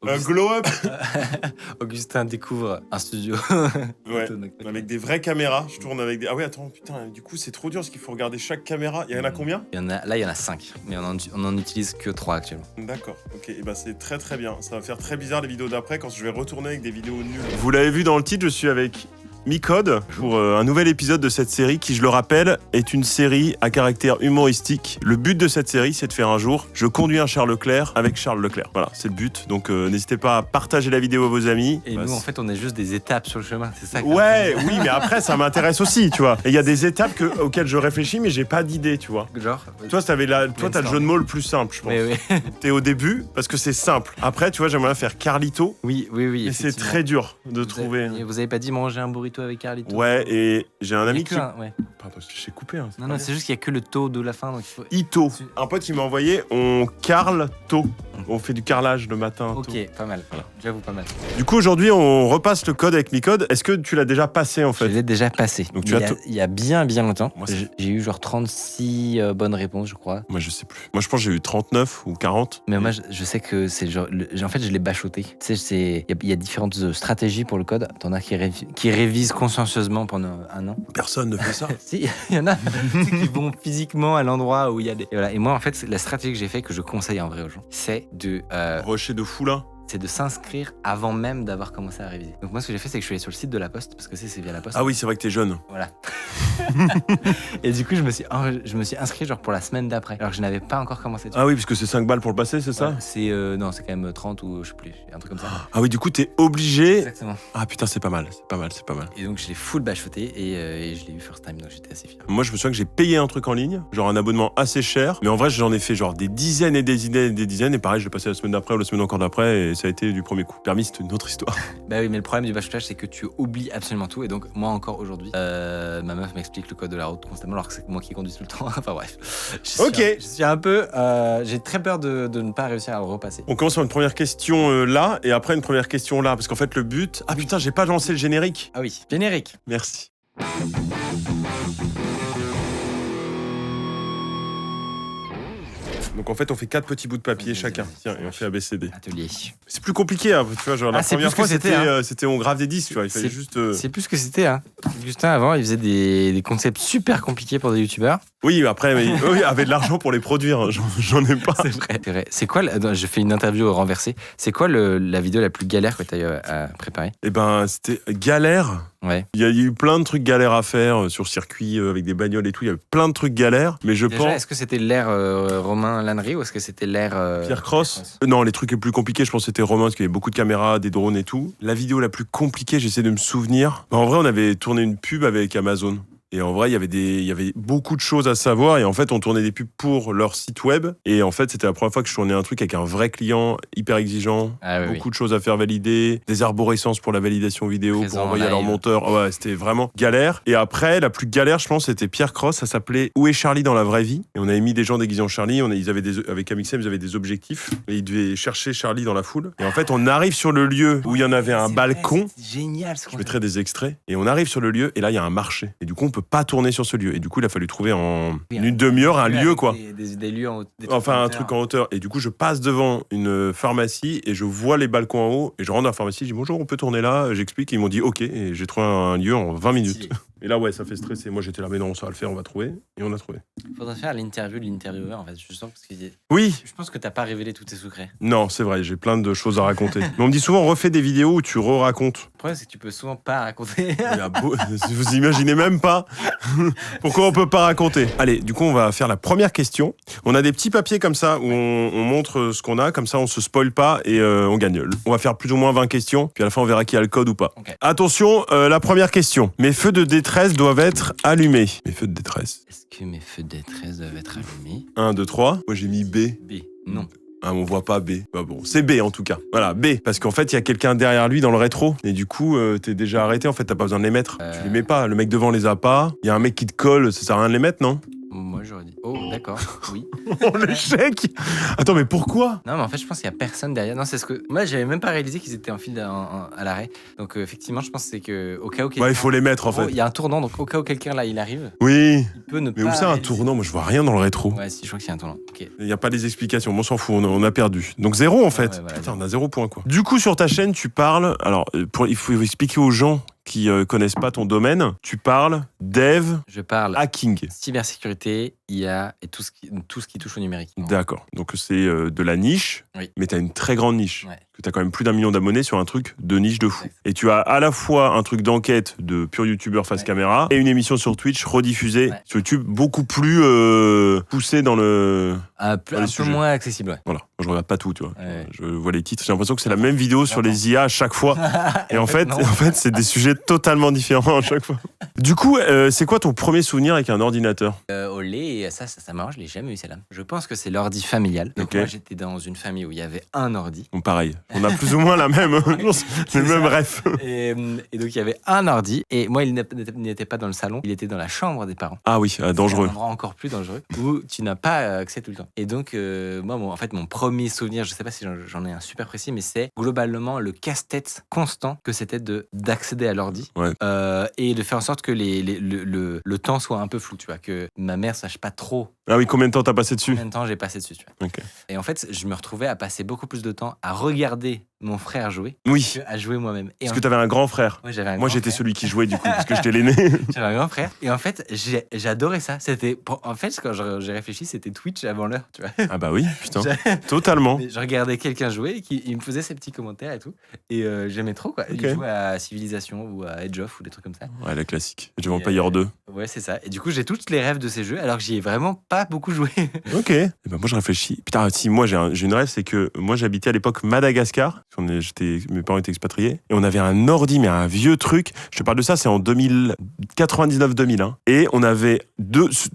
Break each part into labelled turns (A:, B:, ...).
A: Un glow-up.
B: Augustin découvre un studio.
A: Ouais, avec des vraies caméras. Je tourne avec des... Ah oui, attends, putain, du coup, c'est trop dur parce qu'il faut regarder chaque caméra. Il y en a combien?
B: Là, il y en a 5, mais on en utilise que 3 actuellement.
A: D'accord, ok, et bah c'est très très bien. Ça va faire très bizarre les vidéos d'après quand je vais retourner avec des vidéos nulles. Vous l'avez vu dans le titre, je suis avec Micode pour un nouvel épisode de cette série qui, je le rappelle, est une série à caractère humoristique. Le but de cette série, c'est de faire un jour, je conduis un Charles Leclerc avec Charles Leclerc. Voilà, c'est le but. Donc n'hésitez pas à partager la vidéo à vos amis.
B: Et nous, en fait, on est juste des étapes sur le chemin, c'est ça.
A: Ouais, oui, mais après, ça m'intéresse aussi, tu vois. Et il y a des étapes auxquelles je réfléchis, mais j'ai pas d'idée, tu vois.
B: Genre.
A: Toi, t'as le jeu de mots le plus simple, je pense.
B: Oui.
A: T'es au début parce que c'est simple. Après, tu vois, j'aimerais faire Carlito.
B: Oui.
A: Et c'est très dur de trouver.
B: Vous avez pas dit manger un burrito avec Carlito?
A: Ouais, et j'ai un ami qui.
B: Ouais.
A: Pardon, j'ai coupé. Hein,
B: non, c'est juste qu'il y a que le taux de la fin. Donc il faut...
A: Ito. Un pote qui m'a envoyé, on carle tôt. On fait du carrelage le matin.
B: Ok,
A: tôt.
B: pas mal. Voilà. J'avoue, pas mal.
A: Du coup, aujourd'hui, on repasse le code avec Micode. Est-ce que tu l'as déjà passé en fait?
B: Je l'ai déjà passé. Donc, il y a bien longtemps.
A: Moi,
B: j'ai eu genre 36 bonnes réponses, je crois.
A: Moi, je sais plus. Moi, je pense que j'ai eu 39 ou 40.
B: Mais moi, je sais que c'est genre. En fait, je l'ai bachoté. Tu sais, il y a différentes stratégies pour le code. T'en as qui révisent consciencieusement pendant un an.
A: Personne ne fait ça.
B: Si, il y en a qui vont physiquement à l'endroit où il y a des. Et voilà. Et moi, en fait, la stratégie que j'ai fait, que je conseille en vrai aux gens, c'est de.
A: Rocher de fou là.
B: C'est de s'inscrire avant même d'avoir commencé à réviser. Donc moi, ce que j'ai fait, c'est que je suis allé sur le site de la Poste, parce que c'est via la Poste.
A: Ah oui, c'est vrai que t'es jeune.
B: Voilà. Et du coup, je me suis inscrit genre pour la semaine d'après, alors que je n'avais pas encore commencé.
A: Ah oui, parce que c'est 5 balles pour le passer, c'est ça?
B: C'est non, c'est quand même 30 ou je sais plus, un truc comme ça.
A: Ah oui, du coup, t'es obligé.
B: Exactement.
A: Ah putain, c'est pas mal.
B: Et donc, je l'ai full bachoté et je l'ai eu first time, donc j'étais assez fier.
A: Moi, je me souviens que j'ai payé un truc en ligne, genre un abonnement assez cher, mais en vrai, j'en ai fait genre des dizaines et des dizaines, et pareil, je l'ai passé la semaine d'après ou la semaine encore d'après, et ça a été du premier coup. Permis, c'est une autre histoire.
B: Bah oui, mais le problème du bachotage, c'est que tu oublies absolument tout, et donc moi encore aujourd'hui, ma meuf m'explique le code de la route constamment, alors que c'est moi qui conduis tout le temps. Enfin bref. Je suis un peu, j'ai très peur de ne pas réussir à le repasser.
A: On commence par une première question là, et après une première question là, parce qu'en fait le but. Ah putain, j'ai pas lancé le générique.
B: Ah oui, générique.
A: Merci. Donc en fait, on fait 4 petits bouts de papier chacun. Tiens, et on fait ABCD.
B: Atelier.
A: C'est plus compliqué, hein, tu vois. Genre la première fois, c'était on grave des disques, tu vois. Il fallait juste.
B: C'est plus ce que c'était, hein. Augustin avant, il faisait des concepts super compliqués pour des youtubeurs.
A: Oui, après, il avait de l'argent pour les produire. J'en ai pas.
B: C'est vrai. C'est quoi je fais une interview renversée. C'est quoi la vidéo la plus galère que tu as eu à préparer? Eh
A: ben, c'était galère.
B: Ouais.
A: Il y a eu plein de trucs galères à faire sur circuit avec des bagnoles et tout. Il y a eu plein de trucs galères, mais je pense.
B: Est-ce que c'était l'ère Romain Lannery ou est-ce que c'était l'ère
A: Pierre Cross? Non, les trucs les plus compliqués, je pense, c'était Romain parce qu'il y avait beaucoup de caméras, des drones et tout. La vidéo la plus compliquée, j'essaie de me souvenir. En vrai, on avait tourné une pub avec Amazon. Et en vrai, il y avait beaucoup de choses à savoir. Et en fait, on tournait des pubs pour leur site web. Et en fait, c'était la première fois que je tournais un truc avec un vrai client hyper exigeant. Beaucoup de choses à faire valider. Des arborescences pour la validation vidéo, pour envoyer à leur monteur. Ouais, c'était vraiment galère. Et après, la plus galère, je pense, c'était Pierre Cross. Ça s'appelait Où est Charlie dans la vraie vie? Et on avait mis des gens déguisés en Charlie. Avec Amixem, ils avaient des objectifs. Et ils devaient chercher Charlie dans la foule. Et en fait, on arrive sur le lieu où il y en avait un balcon.
B: C'est génial.
A: Je mettrai des extraits. Et on arrive sur le lieu. Et là, il y a un marché. Et du coup, on peut pas tourner sur ce lieu. Et du coup, il a fallu trouver en une demi-heure un lieu, quoi.
B: Des lieux en hauteur.
A: Enfin, un truc en hauteur. Et du coup, je passe devant une pharmacie et je vois les balcons en haut. Et je rentre dans la pharmacie, je dis bonjour, on peut tourner là. J'explique. Et ils m'ont dit OK. Et j'ai trouvé un lieu en 20 minutes. Et là, ouais, ça fait stresser. Moi, j'étais là, mais non, ça va le faire, on va trouver. Et on a trouvé.
B: Faudrait faire l'interview de l'intervieweur, en fait. Je sens parce que
A: oui.
B: Je pense que t'as pas révélé tous tes secrets.
A: Non, c'est vrai, j'ai plein de choses à raconter. Mais on me dit souvent, refais des vidéos où tu re-racontes.
B: Le problème, c'est que tu peux souvent pas raconter.
A: Vous imaginez même pas pourquoi on peut pas raconter. Allez, du coup, on va faire la première question. On a des petits papiers comme ça où on montre ce qu'on a, comme ça on se spoil pas et on gagne. On va faire plus ou moins 20 questions, puis à la fin on verra qui a le code ou pas.
B: Okay.
A: Attention, la première question. Mes feux de détresse doivent être allumés. Mes feux de détresse.
B: Est-ce que mes feux de détresse doivent être allumés?
A: 1, 2, 3. Moi j'ai mis B.
B: B, non.
A: Ah, on voit pas B. Bah bon, c'est B en tout cas. Voilà, B. Parce qu'en fait, il y a quelqu'un derrière lui dans le rétro. Et du coup, t'es déjà arrêté. En fait, t'as pas besoin de les mettre. Tu les mets pas. Le mec devant les a pas. Il y a un mec qui te colle. Ça sert à rien de les mettre, non?
B: Moi, j'aurais dit. Oh, d'accord, oui.
A: Oh, l'échec. Attends, mais pourquoi?
B: Non, mais en fait, je pense qu'il y a personne derrière. Non, c'est ce que. Moi, j'avais même pas réalisé qu'ils étaient en file à l'arrêt. Donc, effectivement, je pense que c'est que au cas où.
A: Il faut les mettre en fait.
B: Il y a un tournant, donc au cas où quelqu'un là, il arrive.
A: Oui.
B: Il peut ne
A: Mais
B: pas.
A: où ça, un tournant? Moi, je vois rien dans le rétro.
B: Ouais, si, je crois qu'il y a un tournant. Ok.
A: Il n'y a pas les explications, on s'en fout, on a perdu. Donc 0 en fait.
B: Ouais, voilà,
A: Putain, on a 0 point quoi. Du coup, sur ta chaîne, tu parles. Alors, il faut expliquer aux gens qui connaissent pas ton domaine. Tu parles dev,
B: Je parle
A: hacking.
B: cybersécurité, IA et tout ce qui touche au numérique.
A: D'accord. Donc c'est de la niche,
B: Oui.
A: mais tu as une très grande niche.
B: Ouais.
A: Tu as quand même plus d'1 million d'abonnés sur un truc de niche de fou.
B: Exact.
A: Et tu as à la fois un truc d'enquête de pur youtubeur face caméra et une émission sur Twitch rediffusée sur YouTube beaucoup plus poussée dans le...
B: Un peu moins accessible, ouais.
A: Voilà, moi, je regarde pas tout, tu vois.
B: Ouais.
A: Je vois les titres, j'ai l'impression que c'est la même vidéo sur les IA à chaque fois. Et en fait,
B: non.
A: c'est des sujets totalement différents à chaque fois. Du coup, c'est quoi ton premier souvenir avec un ordinateur?
B: Au lait, ça marche, je l'ai jamais eu celle-là. Je pense que c'est l'ordi familial. Donc
A: Ok.
B: moi, j'étais dans une famille où il y avait un ordi.
A: Bon, pareil, on a plus ou moins la même, c'est le même ref.
B: Et donc, il y avait un ordi. Et moi, il n'était pas dans le salon, il était dans la chambre des parents.
A: Ah oui, dangereux.
B: C'est un endroit encore plus dangereux où tu n'as pas accès tout le temps. Et donc, moi, en fait, mon premier souvenir, je sais pas si j'en ai un super précis, mais c'est globalement le casse-tête constant que c'était d'accéder à l'ordi et de faire en sorte que le temps soit un peu flou, tu vois, que ma mère sache pas trop
A: Ah oui, combien de temps t'as passé dessus?
B: combien de temps j'ai passé dessus, tu vois.
A: Ok.
B: Et en fait, je me retrouvais à passer beaucoup plus de temps à regarder mon frère jouer
A: Oui,
B: qu'à jouer moi-même. Et
A: parce que t'avais un grand frère.
B: ouais, j'avais un
A: Moi,
B: grand
A: j'étais
B: frère.
A: celui qui jouait du coup, parce que j'étais l'aîné.
B: J'avais un grand frère. Et en fait, j'adorais ça. En fait, quand j'ai réfléchi, c'était Twitch avant l'heure, tu vois.
A: Ah bah oui, putain,
B: J'ai-
A: totalement.
B: Mais je regardais quelqu'un jouer et il me faisait ses petits commentaires et tout. Et j'aimais trop, quoi.
A: Ok.
B: Il jouait à Civilization ou à Edge of ou des trucs comme ça.
A: Ouais, la classique. Age of
B: Et,
A: Empires 2.
B: Ouais, c'est ça. Et du coup, j'ai tous les rêves de ces jeux alors que j'y ai vraiment pas beaucoup joué.
A: Ok. Et ben moi je réfléchis. Putain, si moi j'ai une rêve, c'est que moi j'habitais à l'époque Madagascar. Mes parents étaient expatriés et on avait un ordi, mais un vieux truc. Je te parle de ça, c'est en 99-2000. Hein. Et on avait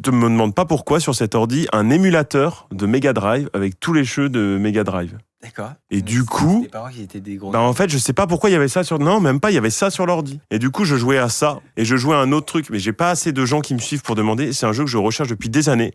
A: te me demande pas pourquoi sur cet ordi un émulateur de Mega Drive avec tous les jeux de Mega Drive.
B: D'accord.
A: Et
B: Mais
A: du coup,
B: tes parents qui étaient des gros.
A: bah en fait, je sais pas pourquoi il y avait ça sur. Non, même pas, il y avait ça sur l'ordi. Et du coup, je jouais à ça. Et je jouais à un autre truc. Mais j'ai pas assez de gens qui me suivent pour demander. C'est un jeu que je recherche depuis des années.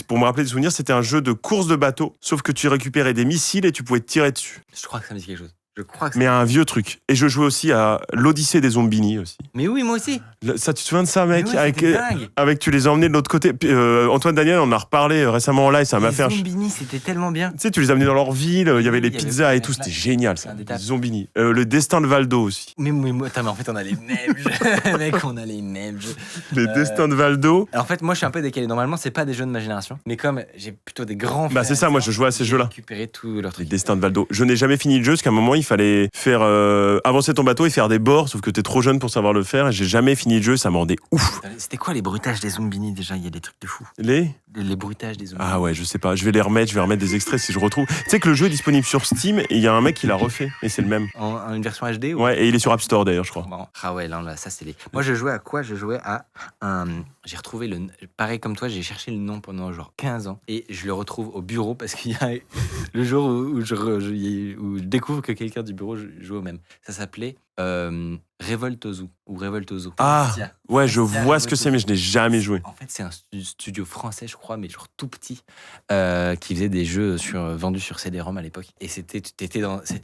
A: Pour me rappeler des souvenirs, c'était un jeu de course de bateau. Sauf que tu récupérais des missiles et tu pouvais te tirer dessus.
B: Je crois que ça me dit quelque chose. Je crois que
A: Mais un vieux truc. Et je jouais aussi à l'Odyssée des Zombini aussi.
B: Mais oui, moi aussi.
A: Ça, tu te souviens de ça, mec?
B: Mais ouais,
A: avec,
B: c'était dingue.
A: avec tu les as emmenés de l'autre côté. Puis, Antoine Daniel, on en a reparlé récemment en live. Ça m'a fait.
B: Les Zombini, c'était tellement bien.
A: Tu sais, tu les as amenés dans leur ville. Il y avait les
B: il y avait
A: pizzas et
B: plein-
A: tout. C'était génial, ça.
B: plein
A: Les
B: d'étapes.
A: Zombini. Le Destin de Valdo aussi.
B: Mais en fait, on a les mêmes jeux. Mec, on a les mêmes jeux.
A: Les Destins de Valdo.
B: Alors, en fait, moi, je suis un peu décalé. Normalement, c'est pas des jeux de ma génération. Mais comme j'ai plutôt des grands.
A: Bah, c'est ça, moi, je jouais à ces jeux-là.
B: J'ai récupéré tous leurs
A: Les
B: trucs.
A: Destins de Valdo. Je n'ai jamais fini le jeu parce qu'à un moment il fallait faire avancer ton bateau et faire des bords, sauf que t'es trop jeune pour savoir le faire et j'ai jamais fini le jeu, ça me rendait ouf.
B: C'était quoi les bruitages des Zombini déjà? Il y a des trucs de fou.
A: Les
B: bruitages des Zombini.
A: Ah ouais, je sais pas, je vais remettre des extraits si je retrouve. Tu sais que le jeu est disponible sur Steam et il y a un mec qui l'a refait et c'est le même.
B: En une version HD ou...
A: Ouais, et il est sur App Store d'ailleurs, je crois.
B: Marrant. Ah ouais, là, ça c'est les. Moi, je jouais à quoi? Je jouais à un. J'ai retrouvé le. Pareil comme toi, j'ai cherché le nom pendant genre 15 ans et je le retrouve au bureau parce qu'il y a le jour où je découvre que quelqu'un du bureau joue au même. Ça s'appelait Revoltozo ou Revoltozo.
A: Ah,
B: Tiens.
A: ouais, je
B: Tiens,
A: vois ce que c'est, mais je n'ai jamais joué.
B: En fait, c'est un studio français, je crois, mais genre tout petit, qui faisait des jeux vendus sur CD-ROM à l'époque. Et c'était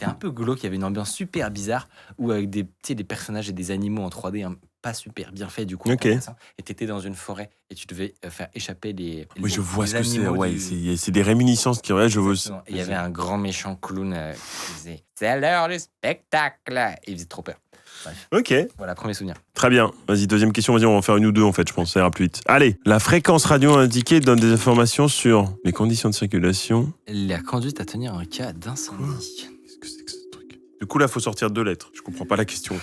B: un peu glauque, il y avait une ambiance super bizarre, où avec des personnages et des animaux en 3D pas super bien fait du coup.
A: Ok.
B: Et t'étais dans une forêt et tu devais faire échapper
A: Oui, je vois ce que c'est.
B: animaux
A: Ouais,
B: du-
A: c'est des réminiscences qui. Ouais, je veux.
B: Exactement. Et il y avait un grand méchant clown qui disait « C'est l'heure du spectacle !» Et il faisait trop peur. Bref,
A: Ok,
B: voilà, premier souvenir.
A: très bien. Vas-y, deuxième question. Vas-y, on va en faire une ou deux en fait, je pense. Ça ira plus vite. Allez, la fréquence radio indiquée donne des informations sur les conditions de circulation.
B: La conduite à tenir en cas d'incendie.
A: Qu'est-ce que c'est que ce truc? Du coup, là, faut sortir deux lettres. Je comprends pas la question.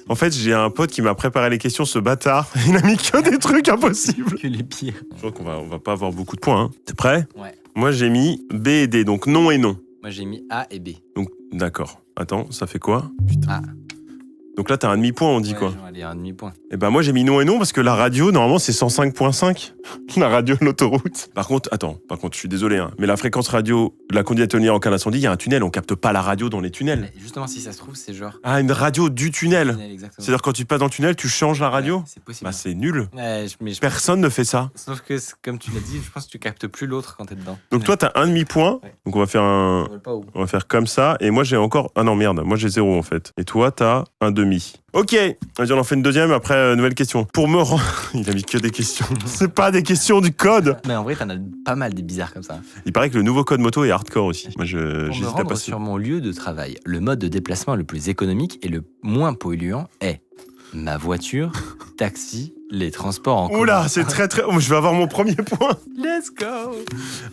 A: En fait, j'ai un pote qui m'a préparé les questions, ce bâtard. Il a mis que des trucs impossibles.
B: Que les pires.
A: Je crois on va pas avoir beaucoup de points. Hein. T'es prêt?
B: Ouais.
A: Moi, j'ai mis B et D, donc non et non.
B: Moi, j'ai mis A et B.
A: Donc, d'accord. Attends, ça fait quoi? Putain.
B: A.
A: Donc là, t'as un demi-point, on dit quoi.
B: Allez, un demi-point.
A: Et ben moi, j'ai mis non et non parce que la radio, normalement, c'est 105.5. La radio de l'autoroute. Par contre, je suis désolé, hein, mais la fréquence radio, la conduite atténuée en cas d'incendie, il y a un tunnel. On capte pas la radio dans les tunnels.
B: Mais justement, si ça se trouve, c'est genre.
A: Ah, une radio du tunnel.
B: Exactement.
A: C'est-à-dire quand tu passes dans le tunnel, tu changes la radio.
B: C'est possible.
A: Bah c'est nul.
B: Ouais,
A: Personne ne fait ça.
B: Sauf que, comme tu l'as dit, je pense que tu captes plus l'autre quand t'es dedans.
A: Donc toi, t'as un demi-point.
B: Ouais.
A: Donc on va faire on va faire comme ça. Et moi, j'ai encore. Ah non, merde. Moi, j'ai 0 en fait. Et toi, t'as un demi. Ok. Vas-y, on en fait une deuxième. Après, nouvelle question. Pour me rendre. Il a mis que des questions. C'est pas des questions du code.
B: Mais en vrai, t'en as pas mal des bizarres comme ça.
A: Il paraît que le nouveau code moto est hardcore aussi. Moi,
B: Pour me rendre sur mon lieu de travail, le mode de déplacement le plus économique et le moins polluant est ma voiture, taxi, les transports en commun.
A: Oula, c'est très très. Oh, je vais avoir mon premier point.
B: Let's go.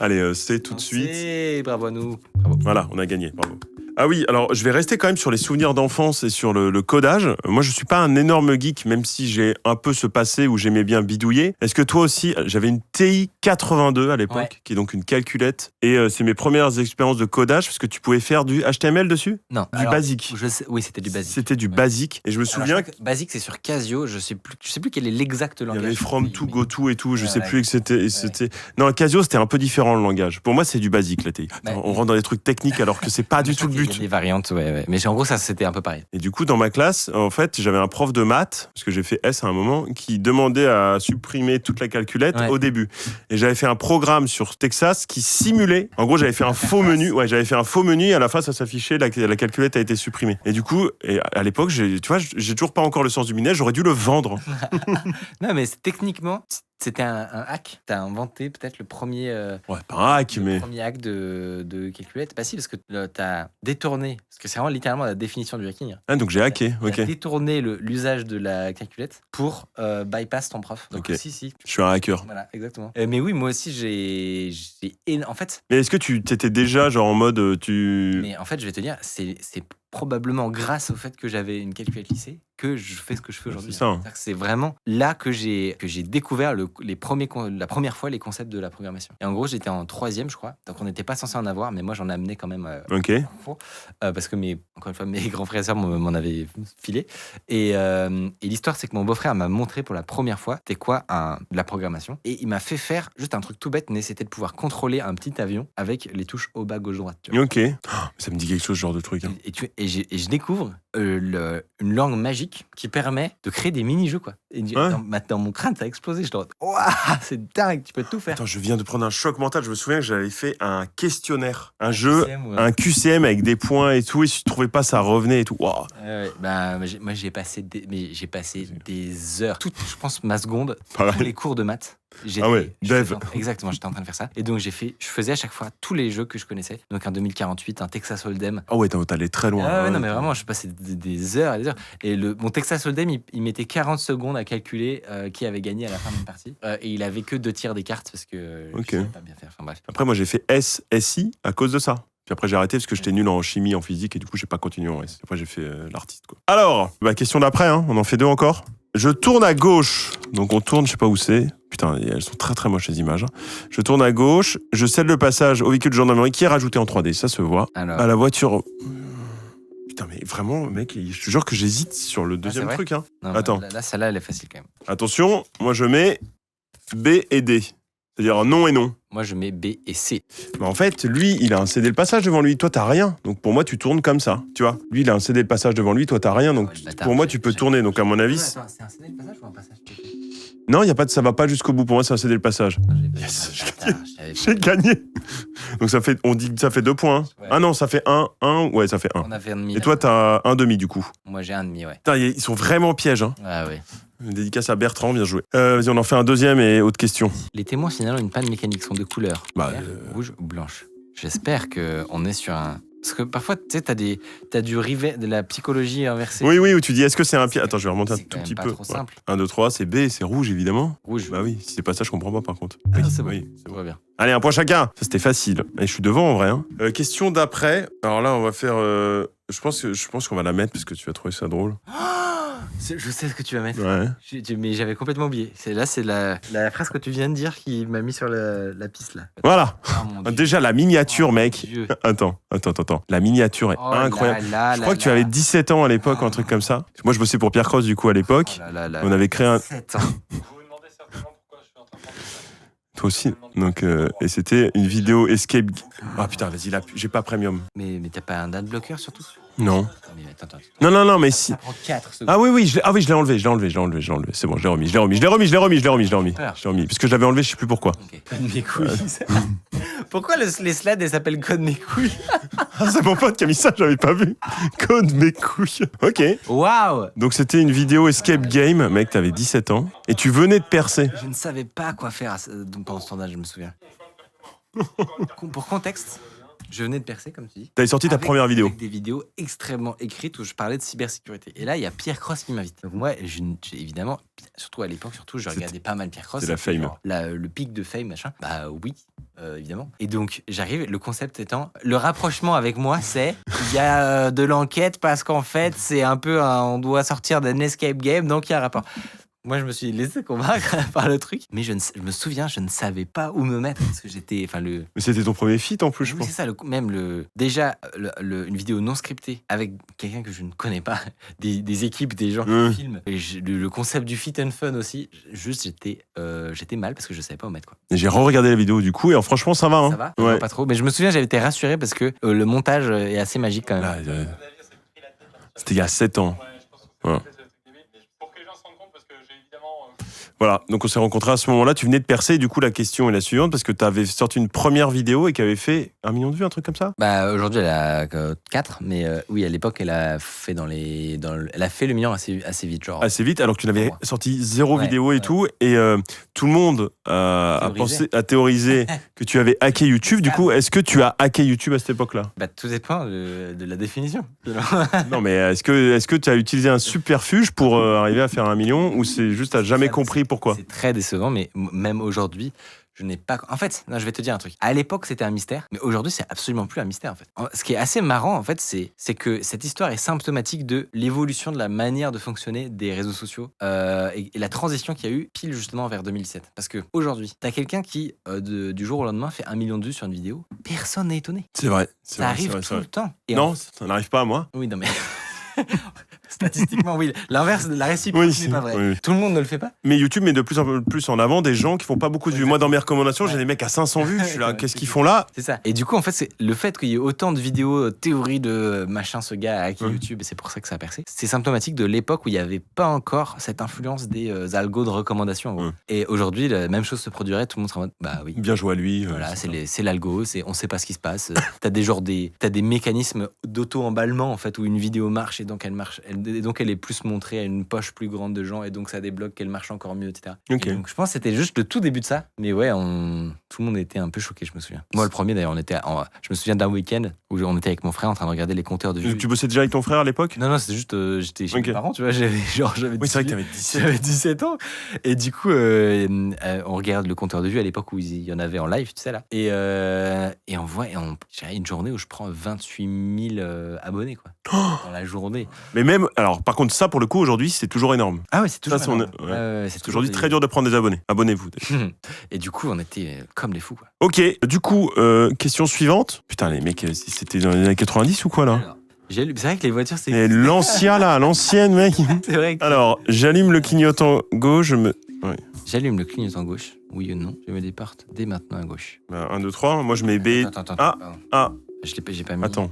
A: Allez, c'est tout de suite.
B: Bravo à nous. Bravo.
A: Voilà, on a gagné. Bravo. Ah oui, alors je vais rester quand même sur les souvenirs d'enfance et sur le codage. Moi, je suis pas un énorme geek, même si j'ai un peu ce passé où j'aimais bien bidouiller. Est-ce que toi aussi, j'avais une TI 82 à l'époque, qui est donc une calculette, et c'est mes premières expériences de codage, parce que tu pouvais faire du HTML dessus.
B: Non.
A: Du basique.
B: Oui, c'était du basique.
A: C'était du basique, et je me souviens que
B: basique, c'est sur Casio. Je sais plus quel est l'exact langage.
A: il y avait From to, Go to et tout. Je sais plus que
B: Ouais.
A: c'était. Non, Casio, c'était un peu différent le langage. Pour moi, c'est du basique la TI. Attends, on rentre dans des trucs techniques alors que c'est pas du tout le but.
B: Il y a des variantes, ouais. Mais en gros, ça, c'était un peu pareil.
A: Et du coup, dans ma classe, en fait, j'avais un prof de maths, parce que j'ai fait S à un moment, qui demandait à supprimer toute la calculette au début. Et j'avais fait un programme sur Texas qui simulait. En gros, j'avais fait un faux menu. Ouais, j'avais fait un faux menu et à la fin, ça s'affichait, la calculette a été supprimée. Et du coup, à l'époque, j'ai toujours pas encore le sens du minage, j'aurais dû le vendre.
B: Non, mais techniquement, c'était un hack. T'as inventé peut-être le premier.
A: Ouais, pas un hack, mais.
B: Le premier hack de calculette. Bah si, parce que t'as détourné. Parce que c'est vraiment littéralement la définition du hacking.
A: Ah, donc j'ai hacké, ok.
B: T'as détourné l'usage de la calculette pour bypass ton prof. Donc si.
A: Je suis un hacker.
B: Voilà, exactement. Mais oui, moi aussi, j'ai en fait.
A: Mais est-ce que tu t'étais déjà genre en mode
B: Mais en fait, je vais te dire, c'est probablement grâce au fait que j'avais une calculette lycée que je fais ce que je fais aujourd'hui.
A: C'est ça.
B: C'est vraiment là que j'ai découvert la première fois les concepts de la programmation. Et en gros, j'étais en 3e, je crois. Donc on n'était pas censé en avoir, mais moi j'en amenais quand même.
A: Ok.
B: Parce que encore une fois, mes grands frères et sœurs m'en avaient filé. Et l'histoire, c'est que mon beau-frère m'a montré pour la première fois c'était quoi de la programmation. Et il m'a fait faire juste un truc tout bête, mais c'était de pouvoir contrôler un petit avion avec les touches haut, bas, gauche, droite.
A: Ok. Ça me dit quelque chose, ce genre de truc. Hein.
B: Et je découvre une langue magique qui permet de créer des mini-jeux, quoi. Et dans mon crâne, ça a explosé. Je te waouh, c'est dingue, tu peux tout faire.
A: Attends, je viens de prendre un choc mental. Je me souviens que j'avais fait un questionnaire, un jeu, un QCM avec des points et tout. Et si tu trouvais pas, ça revenait et tout. Wow.
B: Moi, j'ai passé des heures. Je pense, ma seconde,
A: Pareil.
B: tous les cours de maths.
A: Dev.
B: Exactement, j'étais en train de faire ça. Et donc, je faisais à chaque fois tous les jeux que je connaissais. Donc, un 2048, un Texas Hold'em.
A: Ah ouais, t'allais très loin.
B: Non, mais vraiment, je passais des heures et des heures. Et mon Texas Hold'em, il mettait 40 secondes à calculer qui avait gagné à la fin d'une partie. Et il avait que 2 tiers des cartes parce que je savais pas bien faire. Enfin, bref.
A: Après, moi, j'ai fait SSI à cause de ça. Puis après, j'ai arrêté parce que j'étais nul en chimie, en physique, et du coup, j'ai pas continué en S. Après, j'ai fait l'artiste, quoi. Alors, question d'après, hein, on en fait 2 encore. Je tourne à gauche. Donc, on tourne, je sais pas où c'est. Putain, elles sont très très moches, les images. Hein. Je tourne à gauche. Je cède le passage au véhicule de gendarmerie qui est rajouté en 3D. Ça se voit.
B: Alors.
A: À la voiture. Putain, mais vraiment, mec, je te jure que j'hésite sur le deuxième truc. Hein.
B: Non,
A: attends.
B: Là, celle-là, elle est facile quand même.
A: Attention, moi, je mets B et D. C'est-à-dire non et non.
B: Moi, je mets B et C.
A: Mais en fait, lui, il a un CD le passage devant lui. Toi, t'as rien. Donc, pour moi, tu tournes comme ça. Tu vois, lui, il a un CD le passage devant lui. Toi, t'as rien. Donc, pour moi, tu peux tourner. Donc, à mon avis.
B: Attends, c'est un CD le passage ou un passage?
A: Non, y a pas ça va pas jusqu'au bout. Pour moi, c'est un CD le passage. Yes, j'ai gagné. Donc, on dit que ça fait 2 points. Hein. Ouais. Ah non, ça fait 1. Ouais, ça fait 1.
B: On a fait un demi.
A: Et toi, t'as un demi, du coup.
B: Moi, j'ai un demi, ouais.
A: Putain, ils sont vraiment pièges. Hein.
B: Ah ouais.
A: Dédicace à Bertrand, bien joué. Vas-y, on en fait un deuxième et autre question.
B: Les témoins signalants une panne mécanique sont de couleur vert, rouge ou blanche. J'espère qu'on est sur un... Parce que parfois, tu sais, t'as de la psychologie inversée.
A: Oui, où tu dis, est-ce que c'est un piège? Attends, je vais remonter un tout petit peu.
B: C'est trop simple.
A: 1, 2, 3, c'est B, c'est rouge, évidemment.
B: Rouge.
A: Bah oui, si c'est pas ça, je comprends pas, par contre.
B: Ah, c'est bon.
A: Oui,
B: c'est bon. Bien.
A: Allez, un point chacun. Ça, c'était facile. Et je suis devant, en vrai. Hein. Question d'après. Alors là, on va faire... Je pense qu'on va la mettre, parce que tu vas trouver ça drôle.
B: Je sais ce que tu vas mettre.
A: Ouais.
B: Mais j'avais complètement oublié. C'est la phrase que tu viens de dire qui m'a mis sur la piste là.
A: Voilà.
B: Oh, mon Dieu.
A: Déjà, la miniature,
B: Oh,
A: mec.
B: mon Dieu.
A: Attends. La miniature est
B: Oh
A: incroyable.
B: là
A: Je crois que tu avais 17 ans à l'époque, un truc comme ça. Moi, je bossais pour Pierre Cross, du coup, à l'époque.
B: Oh là là,
A: On avait créé un...
B: 7 ans.
C: Vous vous demandez certainement pourquoi je suis en train de penser ça.
A: Toi aussi. Donc, et c'était une vidéo escape... Ah putain, vas-y, là, j'ai pas premium.
B: Mais t'as pas un adblocker surtout?
A: Non.
B: Mais attends.
A: Non, mais si...
B: Ça prend 4 secondes.
A: Ah oui, je l'ai enlevé. C'est bon, je l'ai remis. Je l'ai remis. Parce que je l'avais enlevé, je sais plus pourquoi.
B: Ok. Code mes couilles. Pourquoi les slides elles s'appellent Code mes couilles?
A: Ah, c'est mon pote qui a mis ça, j'avais pas vu. Code mes couilles. Ok.
B: Waouh!
A: Donc c'était une vidéo escape game, mec, t'avais 17 ans. Et tu venais de percer.
B: Je ne savais pas quoi faire pendant ce temps-là, je me souviens. Pour contexte, je venais de percer, comme tu dis.
A: T'avais sorti ta première vidéo.
B: Avec des vidéos extrêmement écrites où je parlais de cybersécurité. Et là, il y a Pierre Cross qui m'invite. Donc moi, évidemment, surtout à l'époque, je regardais pas mal Pierre Cross.
A: C'est la fame.
B: Genre, le pic de fame, machin. Bah oui, évidemment. Et donc, j'arrive, le concept étant, le rapprochement avec moi, c'est, il y a de l'enquête parce qu'en fait, c'est un peu, on doit sortir d'un escape game, donc il y a un rapport. Moi, je me suis laissé convaincre par le truc. Mais je me souviens, je ne savais pas où me mettre. Parce que j'étais.
A: Mais c'était ton premier feat en plus, je
B: Oui,
A: pense.
B: c'est ça. Déjà, une vidéo non scriptée avec quelqu'un que je ne connais pas, des équipes, des gens qui filment. Et le concept du fit and fun aussi. Juste, j'étais mal parce que je ne savais pas où mettre, quoi.
A: J'ai re-regardé la vidéo du coup, et franchement, ça va. Hein.
B: Ça va?
A: Ouais.
B: Pas trop. Mais je me souviens, j'avais été rassuré parce que le montage est assez magique quand même.
A: Là, c'était il y a 7 ans.
C: Ouais, je pense que c'est
A: Ouais.
C: pour que les gens se rendent compte, parce que j'ai évidemment.
A: Voilà, donc on s'est rencontrés à ce moment-là. Tu venais de percer, et du coup, la question est la suivante, parce que tu avais sorti une première vidéo et qui avait fait 1 million de vues, un truc comme ça.
B: Bah, aujourd'hui, elle a 4, mais oui, à l'époque, elle a fait elle a fait le million assez vite, genre.
A: Assez vite, alors que tu n'avais
B: Ouais.
A: sorti 0
B: Ouais,
A: vidéo et
B: ouais.
A: tout. Et tout le monde a théorisé que tu avais hacké YouTube. Du coup, est-ce que tu as hacké YouTube à cette époque-là?
B: Bah, tout dépend de la définition.
A: Non, mais est-ce que tu as utilisé un subterfuge pour arriver à faire 1 million, ou c'est juste t'as jamais compris pourquoi?
B: C'est très décevant, mais même aujourd'hui, je n'ai pas. En fait, non, je vais te dire un truc. À l'époque, c'était un mystère, mais aujourd'hui, c'est absolument plus un mystère, en fait. Ce qui est assez marrant, en fait, c'est que cette histoire est symptomatique de l'évolution de la manière de fonctionner des réseaux sociaux et la transition qu'il y a eu pile justement vers 2017. Parce que aujourd'hui, t'as quelqu'un qui, du jour au lendemain, fait 1 million de vues sur une vidéo. Personne n'est étonné.
A: C'est vrai.
B: Ça arrive tout le temps. Et
A: Non, ça n'arrive pas à moi.
B: Oui, non, mais. Statistiquement, oui. L'inverse, la réciproque
A: Oui,
B: n'est pas vrai.
A: oui.
B: Tout le monde ne le fait pas.
A: Mais YouTube met de plus en plus en avant des gens qui font pas beaucoup de vues. Moi, dans mes recommandations, j'ai des mecs à 500 vues. Je suis là, qu'est-ce qu'ils font là?
B: C'est ça. Et du coup, en fait, c'est le fait qu'il y ait autant de vidéos théorie de machin, ce gars a hacké YouTube, et c'est pour ça que ça a percé. C'est symptomatique de l'époque où il n'y avait pas encore cette influence des algos de recommandation. En gros. Et aujourd'hui, la même chose se produirait. Tout le monde serait en mode, bah oui.
A: Bien joué à lui.
B: Voilà, c'est l'algo, on sait pas ce qui se passe. T'as des mécanismes d'auto-emballement en fait où une vidéo marche et donc elle est plus montrée à une poche plus grande de gens et donc ça débloque qu'elle marche encore mieux, etc.
A: Ok.
B: Et donc je pense que c'était juste le tout début de ça. Mais ouais, tout le monde était un peu choqué, je me souviens. Moi le premier d'ailleurs, je me souviens d'un week-end où on était avec mon frère en train de regarder les compteurs de vues.
A: Tu bossais déjà avec ton frère à l'époque?
B: Non, c'était juste, j'étais chez mes parents, tu vois, j'avais
A: Oui, c'est vrai que
B: j'avais 17 ans. Et du coup, on regarde le compteur de vues à l'époque où il y en avait en live, tu sais, là. Et on voit, j'ai une journée où je prends 28 000 abonnés, quoi. Dans la journée.
A: Mais même, alors, par contre, ça, pour le coup, aujourd'hui, c'est toujours énorme.
B: Ah ouais, c'est toujours
A: Ça,
B: énorme.
A: c'est aujourd'hui très dur de prendre des abonnés. Abonnez-vous.
B: Et du coup, on était comme des fous, quoi.
A: Ok, du coup, question suivante. Putain, les mecs, c'était dans les années 90 ou quoi, là?
B: Alors, c'est vrai que les voitures, c'est...
A: Et l'ancien, là, l'ancienne, mec.
B: C'est vrai que...
A: Alors, j'allume le clignotant gauche, Ouais.
B: J'allume le clignotant gauche, oui ou non. Je me déporte dès maintenant à gauche.
A: 1, 2, 3. Moi, je mets B.
B: Attends,
A: Ah,
B: pardon.
A: A.
B: J'ai pas mis...
A: Attends.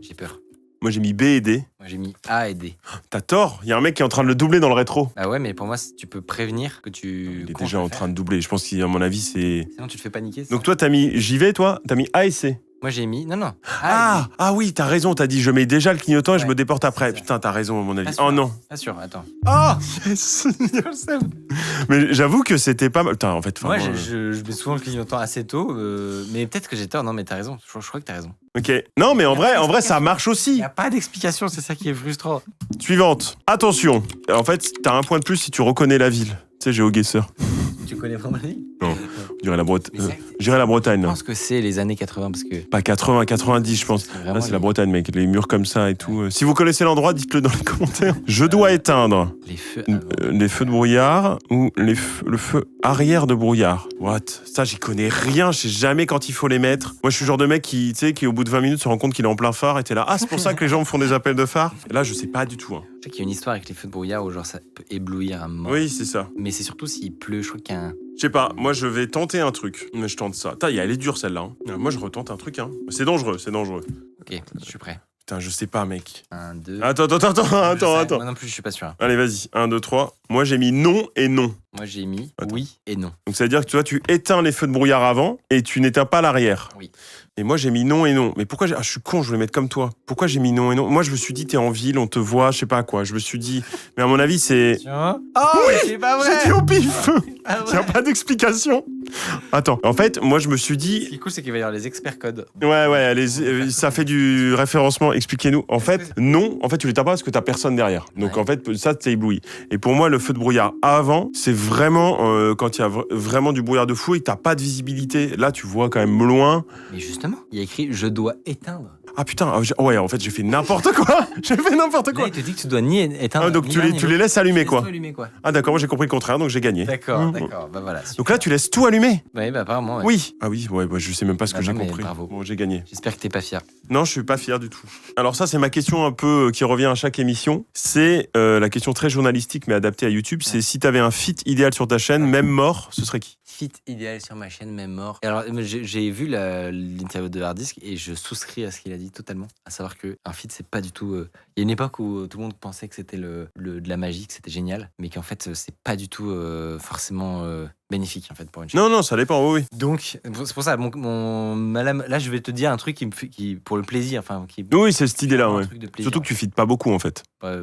B: J'ai peur.
A: Moi, j'ai mis B et D.
B: Moi, j'ai mis A et D.
A: T'as tort. Il y a un mec qui est en train de le doubler dans le rétro.
B: Ah ouais, mais pour moi, tu peux prévenir que tu...
A: Il est déjà en train de doubler. Je pense qu'à mon avis, c'est...
B: Sinon, tu te fais paniquer.
A: Donc, toi, t'as mis j'y vais, toi? T'as mis A et C.
B: Moi, j'ai mis... Non.
A: Ah oui, t'as raison. T'as dit je mets déjà le clignotant et je
B: Ouais,
A: me déporte après.
B: c'est ça.
A: Putain, t'as raison, à mon avis.
B: Pas sûr.
A: Oh non.
B: Pas sûr, attends.
A: Ah Mais j'avoue que c'était pas mal. Putain, en fait.
B: Moi,
A: vraiment,
B: je mets souvent le clignotant assez tôt, mais peut-être que j'ai tort. Non, mais t'as raison. Je crois que t'as raison.
A: Ok. Non, mais en vrai, ça marche
B: Il
A: aussi.
B: n'y a pas d'explication, c'est ça qui est frustrant.
A: Suivante. Attention. En fait, t'as un point de plus si tu reconnais la ville. Tu sais, GeoGuessr.
B: Tu connais vraiment la vie?
A: Non. J'irais la Bretagne.
B: Mais
A: J'irais la
B: Je
A: Bretagne. Là.
B: pense que c'est les années 80 parce que.
A: Pas 80, 90, je pense. Là, c'est la Bretagne, mec. Les murs comme ça et tout. Si vous connaissez l'endroit, dites-le dans les commentaires. Je dois éteindre
B: Les feux.
A: les feux de brouillard ou le feu arrière de brouillard. What? Ça, j'y connais rien. Je sais jamais quand il faut les mettre. Moi, je suis le genre de mec qui, tu sais, qui au bout de 20 minutes se rend compte qu'il est en plein phare et t'es là. Ah, c'est pour ça que les gens me font des appels de phare. Et là, je sais pas du tout. Hein.
B: Je sais qu'il y a une histoire avec les feux de brouillard où genre ça peut éblouir un mort.
A: Oui, c'est ça.
B: Mais c'est surtout s'il pleut. Je crois qu'il y a un.
A: Je sais pas, moi je vais tenter un truc. Mais je tente ça. Elle est dure celle-là. Hein. Moi je retente un truc. Hein. C'est dangereux, c'est dangereux.
B: Ok, je suis prêt.
A: Putain, je sais pas, mec.
B: 1, 2.
A: Attends.
B: Moi non plus, je suis pas sûr.
A: Allez, vas-y. 1, 2, 3. Moi j'ai mis non et non.
B: Moi j'ai mis
A: Attends.
B: oui et non.
A: Donc ça veut dire que tu éteins les feux de brouillard avant et tu n'éteins pas l'arrière.
B: Oui.
A: Et moi j'ai mis non et non. Mais pourquoi je suis con, je voulais mettre comme toi. Pourquoi j'ai mis non et non? Moi je me suis dit t'es en ville, on te voit, je sais pas quoi. Je me suis dit, mais à mon avis c'est.
B: Oh, c'est pas vrai.
A: J'ai dit au pif.
B: Ah
A: Il y a pas d'explication. Attends, en fait, moi je me suis
B: Ce
A: dit.
B: qui est cool, c'est qu'il va y avoir les experts codes.
A: Ouais, allez, ça fait du référencement, expliquez-nous. En fait, non, en fait, tu les tapes pas parce que t'as personne derrière. Donc
B: Ouais.
A: en fait, ça, t'es ébloui. Et pour moi, le feu de brouillard avant, c'est vraiment quand il y a vraiment du brouillard de fou et que t'as pas de visibilité. Là, tu vois quand même loin.
B: Mais justement, il y a écrit je dois éteindre.
A: Ah putain, ouais, en fait, j'ai fait n'importe quoi. J'ai fait n'importe
B: Là,
A: quoi.
B: il te dit que tu dois ni éteindre.
A: Ah, donc
B: ni
A: tu
B: l'un,
A: les,
B: ni
A: tu les
B: l'autre.
A: laisses allumer,
B: Laisse
A: quoi.
B: tout allumer, quoi.
A: Ah d'accord, moi j'ai compris le contraire, donc j'ai gagné.
B: D'accord. Bah voilà.
A: Donc là, tu laisses tout allumer.
B: Oui, bah apparemment. Ouais.
A: Oui. Ah oui, ouais, je sais même pas ce que
B: Bah
A: j'ai
B: non, mais
A: compris.
B: bravo.
A: Bon, j'ai gagné.
B: J'espère que t'es pas fier.
A: Non, je suis pas fier du tout. Alors ça, c'est ma question un peu qui revient à chaque émission. C'est la question très journalistique mais adaptée à YouTube. C'est si t'avais un feat idéal sur ta chaîne, même mort, ce serait qui?
B: Fit idéal sur ma chaîne, même mort. Et alors, j'ai vu l'interview de Hardisk et je souscris à ce qu'il a dit totalement. À savoir que un feat, c'est pas du tout. Il y a une époque où tout le monde pensait que c'était de la magie, que c'était génial, mais qu'en fait, c'est pas du tout forcément bénéfique en fait pour une chaîne.
A: Non, ça dépend, oui.
B: Donc, c'est pour ça, madame, là, je vais te dire un truc qui pour le plaisir, enfin, qui.
A: Oui, c'est cette idée-là,
B: un
A: ouais.
B: truc de plaisir.
A: Surtout que tu fites pas beaucoup, en fait.
B: Ouais,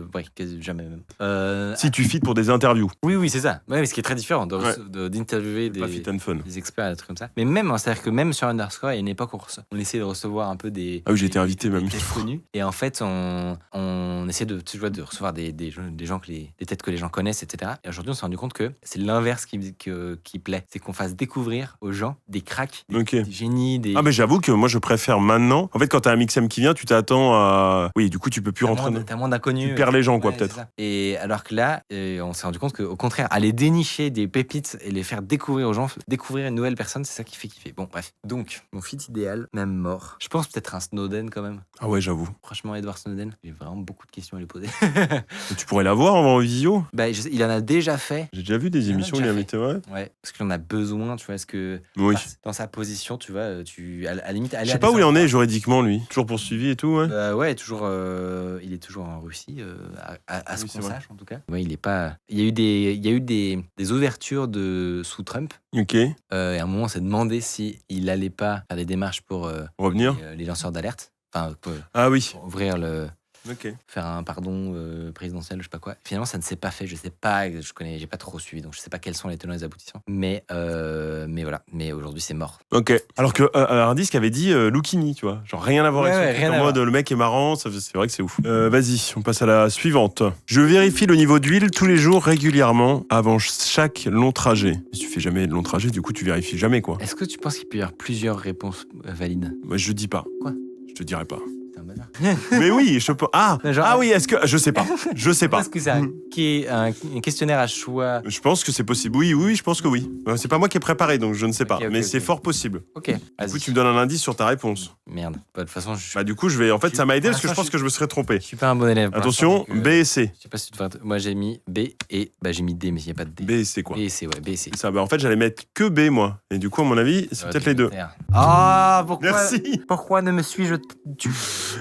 B: jamais même.
A: Si tu fites pour des interviews.
B: Oui, c'est ça. Ouais, mais ce qui est très différent
A: Ouais.
B: d'interviewer
A: Pas fit and fun.
B: des experts, des trucs comme ça. Mais même, c'est-à-dire que même sur Underscore, il y a une époque où on essayait de recevoir un peu des.
A: Ah oui, j'ai été invité
B: des
A: même.
B: têtes connues. Et en fait, on essaie tu vois, de recevoir des gens des têtes que les gens connaissent, etc. Et aujourd'hui, on s'est rendu compte que c'est l'inverse qui plaît. C'est qu'on fasse découvrir aux gens des cracks,
A: Ok.
B: des génies, des.
A: Ah mais j'avoue que moi je préfère maintenant. En fait quand t'as un Mixem qui vient, tu t'attends à... Oui, du coup tu peux plus rentrer.
B: T'as moins d'inconnus.
A: Tu perds les gens quoi
B: Ouais,
A: peut-être.
B: c'est ça. Et alors que là, on s'est rendu compte qu'au contraire, aller dénicher des pépites et les faire découvrir aux gens, découvrir une nouvelle personne, c'est ça qui fait kiffer. Bon, bref. Donc, mon fit idéal, même mort. Je pense peut-être un Snowden quand même.
A: Ah ouais, j'avoue.
B: Franchement, Edward Snowden, j'ai vraiment beaucoup de questions à lui poser.
A: Tu pourrais l'avoir en visio.
B: Bah, il en a déjà fait.
A: J'ai déjà vu des
B: Il en a
A: émissions où
B: déjà
A: il
B: fait.
A: invité, ouais.
B: Ouais, parce qu'il en a besoin, tu vois, est-ce que
A: Oui.
B: dans sa position, tu vois, à la limite, aller
A: Je
B: à
A: sais pas
B: des
A: où il en est
B: endroits-
A: juridiquement lui. Toujours poursuivi et tout, ouais.
B: Ouais, toujours, il est toujours en Russie, à ce
A: Oui, c'est
B: qu'on
A: vrai.
B: sache en tout cas. Ouais, il est pas. Il y a eu des ouvertures sous Trump.
A: Ok.
B: Et à un moment, on s'est demandé si il allait pas faire des démarches pour
A: Revenir.
B: les lanceurs d'alerte, enfin
A: Ah oui.
B: pour ouvrir
A: Ok.
B: faire un pardon présidentiel, je sais pas quoi. Finalement, ça ne s'est pas fait. Je sais pas, j'ai pas trop suivi, donc je sais pas quels sont les tenants et les aboutissants. Mais voilà. Mais aujourd'hui, c'est mort.
A: Ok. Alors que Hardisk avait dit Lucchini, tu vois. Genre rien à voir avec
B: Ouais,
A: ça.
B: ouais, rien
A: En
B: à
A: mode le mec est marrant, c'est vrai que c'est ouf. Vas-y, on passe à la suivante. Je vérifie le niveau d'huile tous les jours régulièrement avant chaque long trajet. Si tu fais jamais de long trajet, du coup tu vérifies jamais quoi.
B: Est-ce que tu penses qu'il peut y avoir plusieurs réponses valides?
A: Moi je dis pas.
B: Quoi?
A: Je te dirai pas.
B: C'est un bâtard.
A: Mais oui, je peux. Ah,
B: Genre-
A: ah oui, est-ce que je sais pas. Je sais pas.
B: Est-ce que c'est un questionnaire à choix?
A: Je pense que c'est possible. Oui, je pense que oui. C'est pas moi qui ai préparé, donc je ne sais pas.
B: Ok, ok,
A: mais
B: ok.
A: c'est fort possible.
B: Ok.
A: Du
B: Vas-y.
A: coup, tu me donnes un indice sur ta réponse.
B: Merde. Bah, de toute façon, je
A: Bah du coup, je vais. En fait, ça m'a aidé parce que je pense que je me serais trompé.
B: suis pas un bon élève. pour
A: Attention,
B: l'instant, donc,
A: B et C.
B: Je sais pas si tu devrais. Moi, j'ai mis B et j'ai mis D, mais il n'y a pas de D.
A: B et C quoi.
B: B et C, ouais, B et C.
A: Ça, bah en fait, j'allais mettre que B moi. Et du coup, à mon avis, c'est peut-être les deux.
B: Ah, pourquoi?
A: Merci.
B: Pourquoi ne me suis-je tu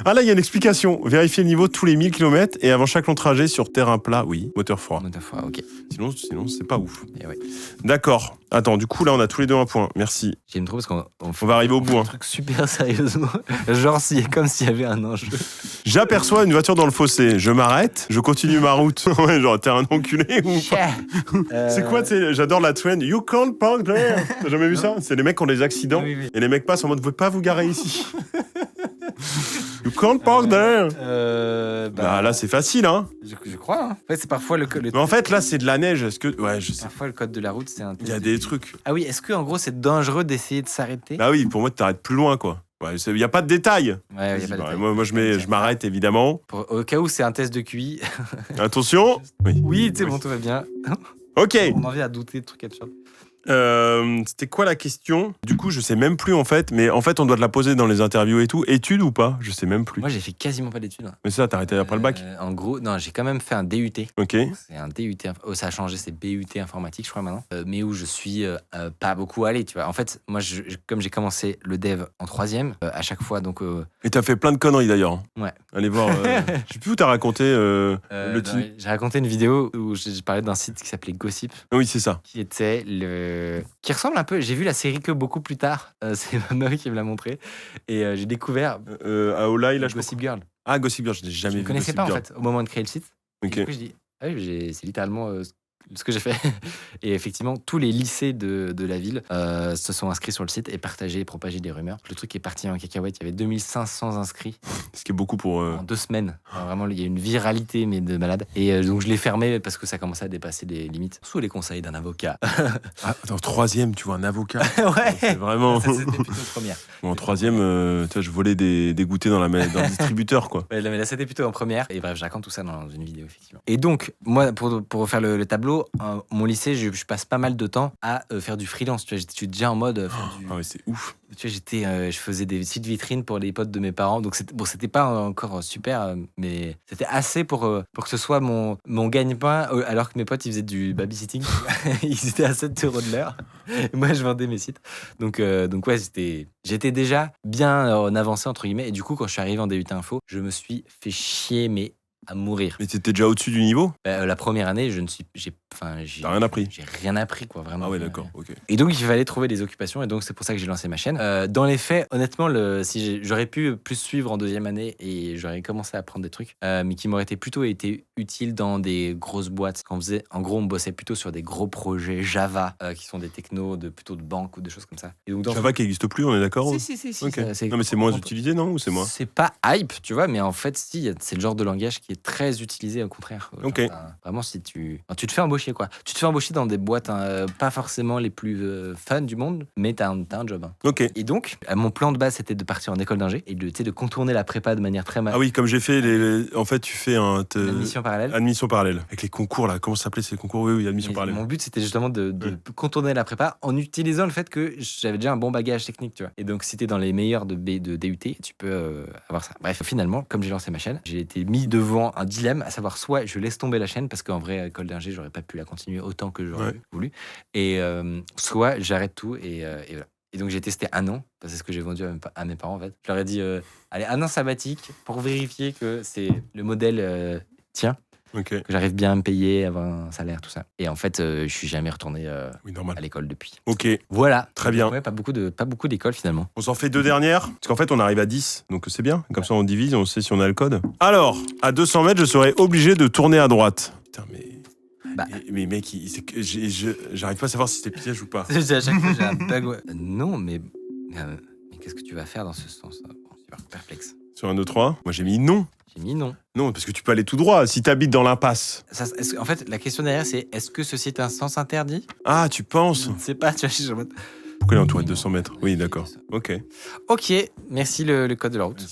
A: Ah là, il y a une explication. Vérifier le niveau tous les 1000 km et avant chaque long trajet sur terrain plat, oui, moteur froid.
B: Ok.
A: Sinon c'est pas ouf.
B: Et ouais.
A: D'accord. Attends, du coup, là, on a tous les deux un point. Merci.
B: J'aime trop parce qu'on
A: On va arriver au bout.
B: un
A: Hein.
B: truc super sérieusement. Genre, comme s'il y avait un enjeu.
A: J'aperçois une voiture dans le fossé. Je m'arrête. Je continue ma route. Ouais, genre, t'es un enculé ou pas? C'est quoi, tu sais, j'adore la trend. You can't park there. T'as jamais vu ça? C'est les mecs qui ont des accidents.
B: Oui.
A: Et les mecs passent en mode, vous pouvez pas vous garer ici. You can't park there.
B: Bah,
A: Là, c'est facile, hein.
B: je crois. Hein. En fait, c'est parfois
A: Mais en fait, là, c'est de la neige. Est-ce que. Ouais, je sais.
B: Parfois, le code de la route, c'est un.
A: Il y a des trucs.
B: Ah oui, est-ce que en gros, c'est dangereux d'essayer de s'arrêter?
A: Bah oui, pour moi, tu t'arrêtes plus loin, quoi. Ouais, il n'y a pas de détails.
B: Ouais, il y a pas de détail.
A: Moi, je m'arrête, évidemment.
B: Au cas où c'est un test de QI.
A: Attention. Oui.
B: Oui, tu sais, bon, tout va bien.
A: Ok.
B: On en vient à douter de trucs absurdes.
A: C'était quoi la question? Du coup, je sais même plus en fait. Mais en fait, on doit te la poser dans les interviews et tout. Études ou pas? Je sais même plus.
B: Moi, j'ai fait quasiment pas d'études. Hein.
A: Mais ça, t'as arrêté après le bac?
B: En gros, non, j'ai quand même fait un DUT.
A: Ok.
B: C'est un DUT. Ça a changé, c'est BUT informatique, je crois maintenant. Mais où je suis pas beaucoup allé, tu vois. En fait, moi, comme j'ai commencé le dev en 3e, à chaque fois, donc.
A: Et t'as fait plein de conneries d'ailleurs.
B: Ouais.
A: Allez voir. Je sais plus où t'as raconté le titre.
B: J'ai raconté une vidéo où j'ai parlé d'un site qui s'appelait Gossip,
A: Oui, c'est ça.
B: qui était qui ressemble un peu. J'ai vu la série que beaucoup plus tard. C'est ma meuf qui me l'a montré. Et j'ai découvert
A: À Olay, là, je
B: Gossip Girl.
A: Ah, Gossip Girl, je l'ai jamais
B: Je
A: vu.
B: ne connaissais
A: Gossip
B: pas en
A: Girl.
B: fait au moment de créer le site. Et
A: Ok.
B: du coup, je dis, ah oui, c'est littéralement ce que j'ai fait. Et effectivement, tous les lycées de la ville se sont inscrits sur le site et partagé et propagé des rumeurs. Le truc est parti en cacahuète. Il y avait 2500 inscrits
A: Ce qui est beaucoup pour.
B: en 2 semaines. Alors, vraiment, il y a une viralité, mais de malade. Et donc, je l'ai fermé parce que ça commençait à dépasser les limites. Sous les conseils d'un avocat.
A: Ah, dans 3e, tu vois un avocat.
B: Ouais.
A: C'est vraiment.
B: Ça, c'était plutôt première.
A: Bon, en 3e, tu vois, je volais des goûters dans le distributeur, quoi.
B: Ouais, mais là, c'était plutôt en première. Et bref, je raconte tout ça dans une vidéo, effectivement. Et donc, moi, pour faire le tableau, mon lycée, je passe pas mal de temps à faire du freelance. Tu vois, j'étais déjà en mode faire du.
A: Ah ouais, c'est ouf.
B: Tu vois, je faisais des sites vitrines pour les potes de mes parents. Donc, c'était pas encore super, mais c'était assez pour que ce soit mon gagne-pain, alors que mes potes, ils faisaient du babysitting. Ils étaient à 7 € de l'heure. Et moi, je vendais mes sites. Donc ouais, j'étais déjà bien en avancé, entre guillemets. Et du coup, quand je suis arrivé en DUT Info, je me suis fait chier, mais à mourir.
A: Mais t'étais déjà au-dessus du niveau?
B: La première année,
A: T'as rien appris?
B: J'ai rien appris, quoi, vraiment.
A: Ah ouais, d'accord, ok.
B: Et donc, il fallait trouver des occupations, et donc c'est pour ça que j'ai lancé ma chaîne. Dans les faits, honnêtement, j'aurais pu plus suivre en 2e année et j'aurais commencé à apprendre des trucs, mais qui m'auraient plutôt été utiles dans des grosses boîtes. En gros, on bossait plutôt sur des gros projets Java, qui sont des technos plutôt de banque ou des choses comme ça. Et donc,
A: Java qui n'existe plus, on est d'accord?
B: Si.
A: Ok. Non, mais c'est moins utilisé, non? Ou c'est moi?
B: C'est pas hype, tu vois, mais en fait, si, c'est le genre de langage qui est très utilisé, au contraire.
A: Ok.
B: Vraiment, si tu te fais embaucher, quoi. Tu te fais embaucher dans des boîtes pas forcément les plus fun du monde, mais t'as un job. Hein.
A: Ok.
B: Et donc, mon plan de base, c'était de partir en école d'ingé et de contourner la prépa de manière très
A: Ah oui, comme j'ai fait en fait, tu fais
B: admission parallèle.
A: Admission parallèle. Avec les concours, là. Comment ça s'appelait ces concours? Oui, admission
B: Et
A: parallèle.
B: mon but, c'était justement de contourner la prépa en utilisant le fait que j'avais déjà un bon bagage technique, tu vois. Et donc, si t'es dans les meilleurs de DUT, tu peux avoir ça. Bref, finalement, comme j'ai lancé ma chaîne, j'ai été mis devant un dilemme, à savoir soit je laisse tomber la chaîne parce qu'en vrai, à école d'ingé, j'aurais pas pu la continuer autant que j'aurais voulu, et soit j'arrête tout et voilà. Et donc j'ai testé 1 an, parce que c'est ce que j'ai vendu à mes parents en fait. Je leur ai dit, allez, 1 an sabbatique pour vérifier que c'est le modèle tient.
A: Okay.
B: Que j'arrive bien à me payer, avoir un salaire, tout ça. Et en fait, je suis jamais retourné à l'école depuis.
A: Ok.
B: Voilà.
A: Très bien.
B: Ouais, pas beaucoup d'écoles finalement.
A: On s'en fait 2 dernières, parce qu'en fait, on arrive à 10, donc c'est bien. Comme ça, on divise, on sait si on a le code. Alors, à 200 mètres, je serais obligé de tourner à droite. Putain, mais mec, j'arrive pas à savoir si c'était piège ou pas.
B: À chaque fois, j'ai un bug. Ouais. Non, mais qu'est-ce que tu vas faire dans ce sens? Super perplexe.
A: Sur un 2, 3, moi j'ai mis non.
B: J'ai mis non.
A: Non, parce que tu peux aller tout droit si t'habites dans l'impasse.
B: En fait, la question derrière, c'est est-ce que ceci est un sens interdit?
A: Ah, tu penses?
B: Je ne sais pas, tu vois, je suis en mode...
A: Pourquoi il est entouré de 200 mètres? Oui, d'accord. Ok.
B: Ok, merci le code de la route.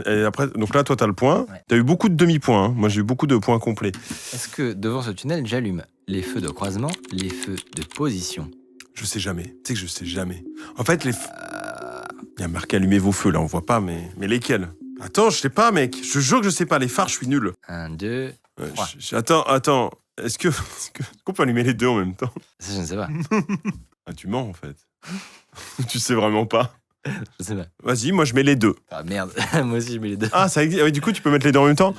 A: Et après, donc là, toi, t'as le point.
B: Ouais.
A: T'as eu beaucoup de demi-points. Hein. Moi, j'ai eu beaucoup de points complets.
B: Est-ce que devant ce tunnel, j'allume les feux de croisement, les feux de position?
A: Je sais jamais. Tu sais que je sais jamais. En fait, il y a marqué allumez vos feux, là, on voit pas, mais lesquels? Attends, je sais pas, mec. Je jure que je sais pas. Les phares, je suis nul.
B: 1, 2, 3.
A: Attends. Est-ce qu'on peut allumer les deux en même temps?
B: Ça, je ne sais pas.
A: Ah, tu mens, en fait. Tu sais vraiment pas.
B: Je sais pas.
A: Vas-y, moi, je mets les 2.
B: Ah merde, moi aussi je mets les 2.
A: Ah, ça existe. Ah oui, du coup, tu peux mettre les 2 en même temps?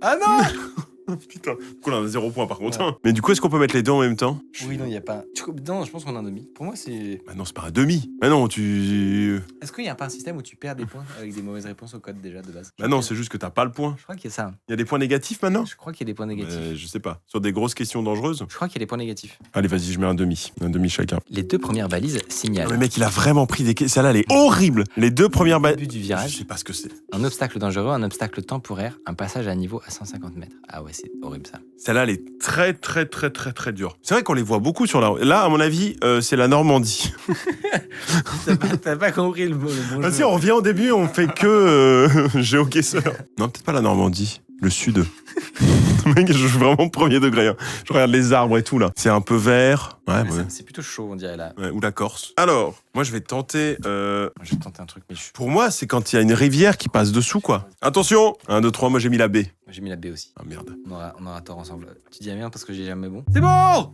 B: Ah non.
A: Putain, du coup, on a 0 point par contre. Mais du coup, est-ce qu'on peut mettre les deux en même temps?
B: Oui, non, il n'y a pas. Non, je pense qu'on a un demi. Pour moi, c'est.
A: Bah non, c'est pas un demi. Bah non, tu.
B: Est-ce qu'il n'y a pas un système où tu perds des points avec des mauvaises réponses au code déjà de base?
A: Bah non, c'est juste que t'as pas le point.
B: Je crois qu'il y a ça.
A: Il y a des points négatifs maintenant?
B: Je crois qu'il y a des points négatifs.
A: Je sais pas. Sur des grosses questions dangereuses?
B: Je crois qu'il y a des points négatifs.
A: Allez, vas-y, je mets un demi. Un demi chacun.
B: Les 2 premières balises
A: Non,
B: signalent.
A: mais mec, il a vraiment pris des. Celle-là, elle est horrible. Les 2 premières
B: Au
A: balles.
B: début du
A: Je
B: virage,
A: sais pas ce que c'est.
B: un obstacle dangereux, un obstacle temporaire, un passage à niveau à 150 mètres. Ah ouais, c'est horrible ça.
A: Celle-là, elle est très dure. C'est vrai qu'on les voit beaucoup sur la. Là, à mon avis, c'est la Normandie.
B: T'as pas compris le bon jeu.
A: Vas-y, on revient au début, on fait que GeoGuessr. Non, peut-être pas la Normandie. Le sud. Mec, je suis vraiment premier degré. Hein. Je regarde les arbres et tout là. C'est un peu vert. Ouais, ouais.
B: C'est plutôt chaud, on dirait là.
A: Ouais, ou la Corse. Alors, moi je vais tenter.
B: Je vais tenter un truc, mais
A: Pour moi, c'est quand il y a une rivière qui passe dessous, quoi. Attention 1, 2, 3, moi j'ai mis la B.
B: j'ai mis la B aussi.
A: Ah merde.
B: On aura tort ensemble. Tu dis la merde parce que j'ai jamais bon. C'est bon.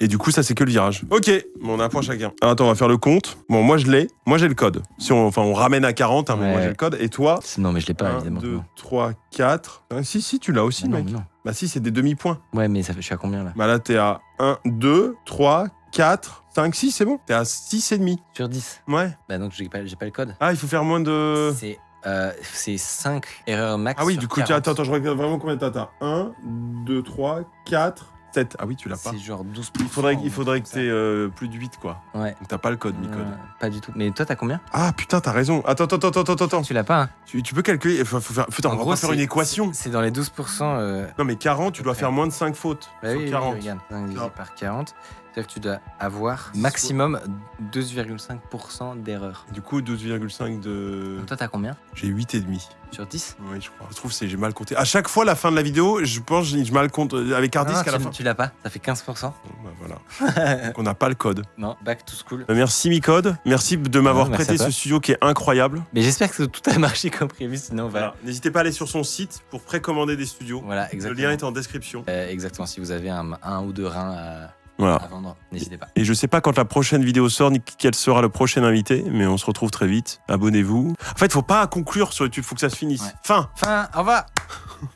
A: Et du coup, ça c'est que le virage. Ok, bon, on a un point chacun. Alors, attends, on va faire le compte. Bon, moi je l'ai. Moi j'ai le code. Si on ramène à 40, hein,
B: Ouais.
A: moi j'ai le code. Et toi
B: Non, mais je l'ai pas
A: 1,
B: évidemment.
A: 2,
B: Non.
A: 3, 4. Si, tu l'as aussi,
B: Mais
A: mec.
B: non.
A: Bah si, c'est des demi-points.
B: Ouais, mais ça fait, je suis à combien là?
A: Bah là, t'es à 1, 2, 3, 4, 5, 6, c'est bon. T'es à 6,5.
B: Sur 10.
A: Ouais.
B: Bah donc j'ai pas le code.
A: Ah, il faut faire moins de.
B: C'est 5 erreurs max.
A: Ah oui,
B: sur
A: du coup,
B: 40.
A: attends, je regarde vraiment combien t'as. 1, 2, 3, 4, 7. Ah oui, tu l'as pas.
B: C'est genre 12%.
A: Il faudrait que
B: ça.
A: t'aies plus de 8, quoi.
B: Ouais.
A: Donc t'as pas le code, mi-code.
B: Pas du tout. Mais toi, t'as combien?
A: Ah putain, t'as raison. Attends.
B: Tu l'as pas, hein?
A: Tu peux calculer. Faut faire. Putain,
B: En
A: on va
B: gros,
A: pas faire une équation.
B: C'est dans les 12%.
A: Non, mais 40, tu dois
B: Ouais.
A: faire moins de 5 fautes.
B: Bah
A: sur
B: oui,
A: 40.
B: regarde. 5 divisé
A: 40.
B: par 40. C'est-à-dire que tu dois avoir maximum 12,5% d'erreurs.
A: Du coup, 12,5 de.
B: Donc toi, t'as combien?
A: J'ai 8,5.
B: Sur 10?
A: Oui, je crois. Je trouve que j'ai mal compté. À chaque fois, la fin de la vidéo, je pense que j'ai mal compté avec hard disk à la fin.
B: Tu l'as pas. Ça fait 15%.
A: Bon, bah, voilà. Donc on n'a pas le code.
B: Non, back to school.
A: Merci Micode. Merci de m'avoir
B: Merci
A: prêté
B: à toi.
A: ce studio qui est incroyable.
B: Mais j'espère que tout a marché comme prévu, sinon on va.
A: Voilà. N'hésitez pas à aller sur son site pour précommander des studios.
B: Voilà,
A: Le
B: exactement.
A: lien est en description.
B: Exactement. Si vous avez un ou deux reins à
A: Voilà.
B: vendre, n'hésitez pas.
A: Et je sais pas quand la prochaine vidéo sort ni quel sera le prochain invité, mais on se retrouve très vite. Abonnez-vous. En fait, faut pas conclure sur YouTube, faut que ça se finisse.
B: Ouais.
A: Fin.
B: Fin, au revoir.